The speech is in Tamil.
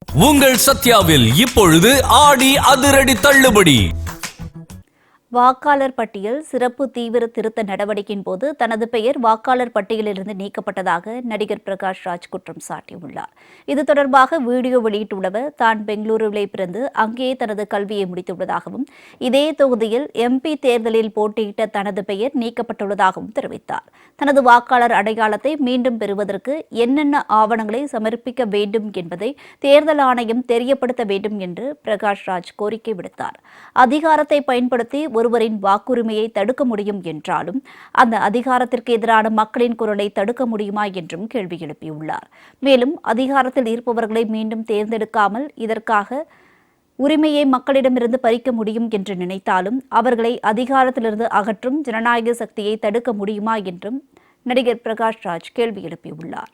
உங்கள் சத்யாவில் இப்பொழுது ஆடி அதிரடி தள்ளுபடி. வாக்காளர் பட்டியல் சிறப்பு தீவிர திருத்த நடவடிக்கையின் போது தனது பெயர் வாக்காளர் பட்டியலிலிருந்து நீக்கப்பட்டதாக நடிகர் பிரகாஷ் ராஜ் குற்றம் சாட்டியுள்ளார். இது தொடர்பாக வீடியோ வெளியிட்டுள்ளவர் தான் பெங்களூருவிலே பிறந்து அங்கேயே தனது கல்வியை முடித்துள்ளதாகவும் இதே தொகுதியில் MP தேர்தலில் போட்டியிட்ட தனது பெயர் நீக்கப்பட்டுள்ளதாகவும் தெரிவித்தார். தனது வாக்காளர் அடையாளத்தை மீண்டும் பெறுவதற்கு என்னென்ன ஆவணங்களை சமர்ப்பிக்க வேண்டும் என்பதை தேர்தல் ஆணையம் தெரியப்படுத்த வேண்டும் என்று பிரகாஷ் ராஜ் கோரிக்கை விடுத்தார். அதிகாரத்தை பயன்படுத்தி ஒருவரின் வாக்குரிமையை தடுக்க முடியும் என்றாலும் அந்த அதிகாரத்திற்கு எதிரான மக்களின் குரலை தடுக்க முடியுமா என்றும் கேள்வி எழுப்பியுள்ளார். மேலும் அதிகாரத்தில் இருப்பவர்களை மீண்டும் தேர்ந்தெடுக்காமல் இதற்காக உரிமையை மக்களிடமிருந்து பறிக்க முடியும் என்று நினைத்தாலும் அவர்களை அதிகாரத்திலிருந்து அகற்றும் ஜனநாயக சக்தியை தடுக்க முடியுமா என்றும் நடிகர் பிரகாஷ் ராஜ் கேள்வி எழுப்பியுள்ளார்.